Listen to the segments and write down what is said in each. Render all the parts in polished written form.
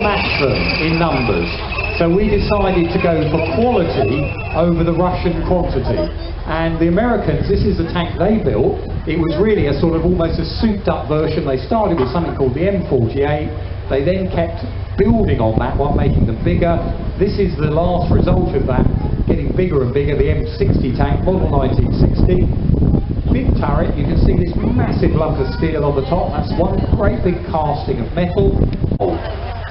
match them in numbers. So we decided to go for quality over the Russian quantity. And the Americans, this is the tank they built. It was really a sort of almost a souped up version. They started with something called the M48. They then kept building on that one, making them bigger. This is the last result of that, getting bigger and bigger, the M60 tank, model 1960. Big turret, you can see this massive lump of steel on the top. That's one great big casting of metal.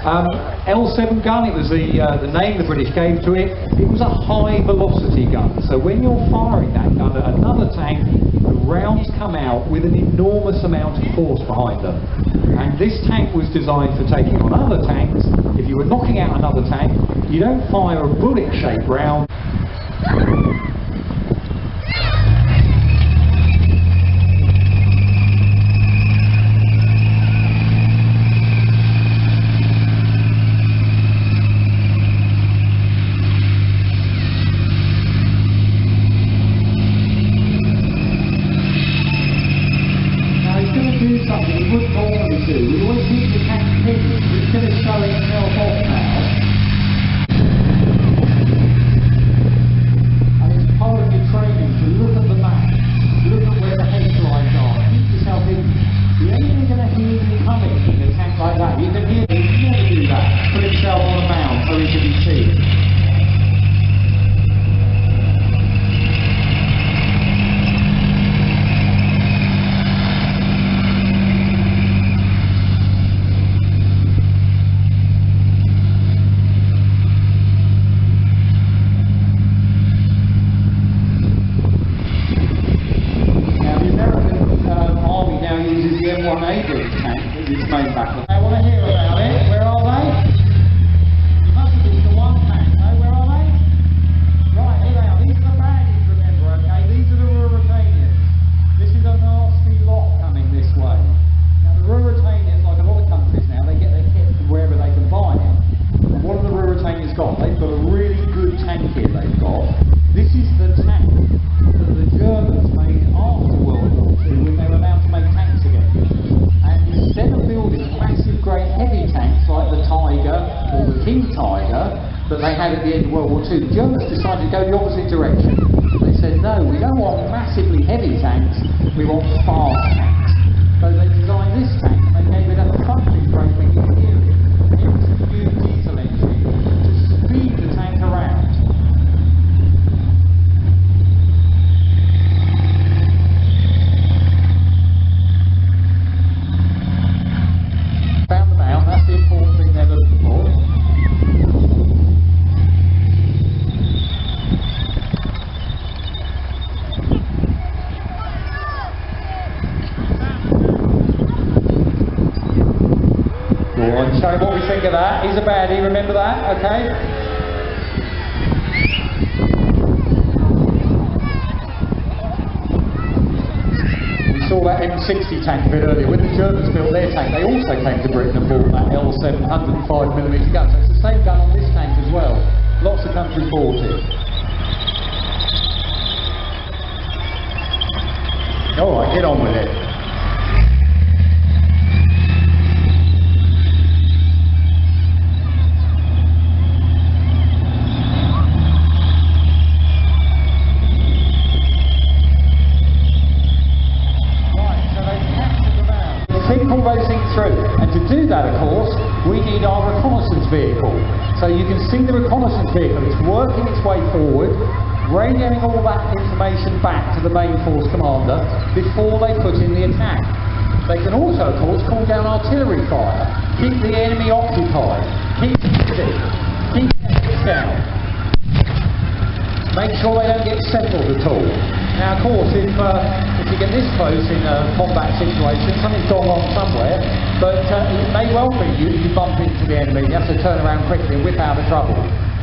L7 gun, it was the name the British gave to it. It was a high velocity gun, so when you're firing that gun at another tank, the rounds come out with an enormous amount of force behind them. And this tank was designed for taking on other tanks. If you were knocking out another tank, you don't fire a bullet-shaped round. That they had at the end of World War II, the Germans decided to go the opposite direction. They said, no, we don't want massively heavy tanks, we want fast tanks. So they designed this tank, and they gave it a thumping brake engineering. It was a new diesel engine to speed the tank around. Found them out, that's the important thing they're looking for. Show what we think of that. He's a baddie, remember that? Okay. We saw that M60 tank a bit earlier. When the Germans built their tank, they also came to Britain and bought that L7 105mm gun. So it's the same gun on this tank as well. Lots of countries bought it. Alright, get on with it. And to do that, of course, we need our reconnaissance vehicle. So you can see the reconnaissance vehicle, it's working its way forward, radioing all that information back to the main force commander before they put in the attack. They can also, of course, call down artillery fire, keep the enemy occupied, keep them busy, keep their heads down, make sure they don't get settled at all. Now, of course, if you get this close in a combat situation, something's gone wrong somewhere, but it may well be you bump into the enemy, you have to turn around quickly and whip out of trouble.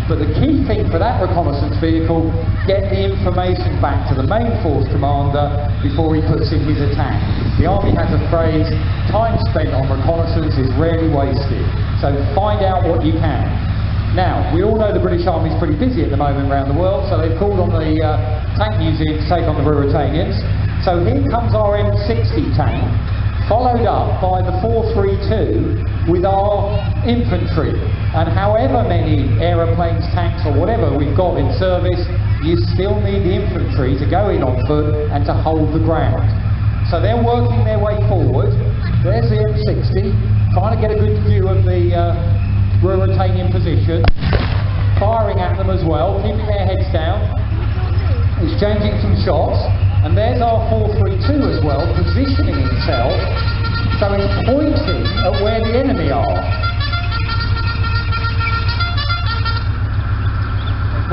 But the key thing for that reconnaissance vehicle, get the information back to the main force commander before he puts in his attack. The Army has a phrase, time spent on reconnaissance is rarely wasted, so find out what you can. Now, we all know the British Army's pretty busy at the moment around the world, so they've called on the Tank Museum to take on the Ruritanians. So here comes our M60 tank, followed up by the 432 432 with our infantry. And however many aeroplanes, tanks or whatever we've got in service, you still need the infantry to go in on foot and to hold the ground. So they're working their way forward. There's the M60, trying to get a good view of the Ruritanian position, firing at them as well, keeping their heads down, exchanging some shots. And there's our 432 as well, positioning itself, so it's pointing at where the enemy are.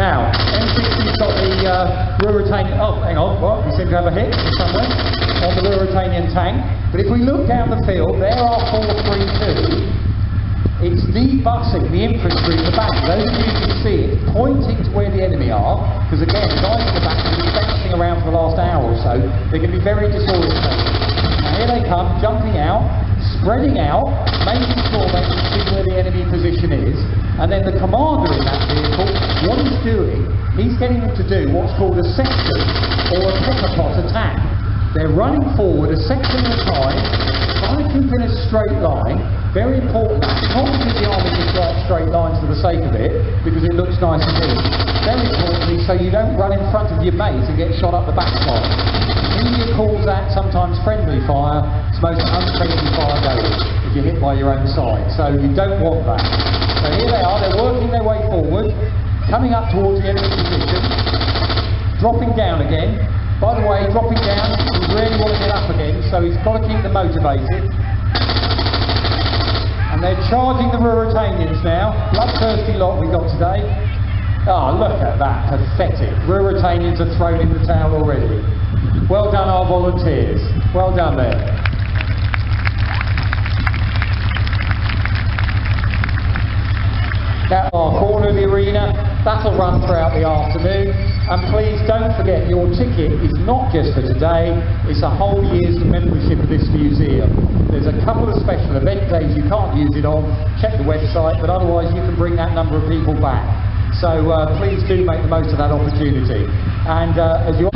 Now, M60's got the Ruritanian, oh hang on, what? We seem to have a hit somewhere on the Ruritanian tank. But if we look down the field, there are 432. It's debussing the infantry in the back. Those of you can see it pointing to where the enemy are, because again, the guys in the back have been bouncing around for the last hour or so. They're going to be very disorientated. Now here they come, jumping out, spreading out, making sure they can see where the enemy position is. And then the commander in that vehicle, what he's doing, he's getting them to do what's called a section or a pepper pot attack. They're running forward a section at a time, trying to keep in a straight line. Very important, not because the army just like straight lines for the sake of it, because it looks nice and neat. Very importantly, so you don't run in front of your mate and get shot up the backside. India calls that sometimes friendly fire. It's most unfriendly fire going if you're hit by your own side. So you don't want that. So here they are, they're working their way forward, coming up towards the enemy position, dropping down again. By the way, dropping down, we really want to get up again, so he's got to keep them motivated. And they're charging the Ruritanians now. Bloodthirsty lot we got today. Oh, look at that, pathetic. Ruritanians are thrown in the towel already. Well done, our volunteers. Well done there. That's our corner of the arena. That'll run throughout the afternoon. And please don't forget, your ticket is not just for today, it's a whole year's membership of this museum. There's a couple of special event days you can't use it on, check the website, but otherwise you can bring that number of people back. So please do make the most of that opportunity. And as you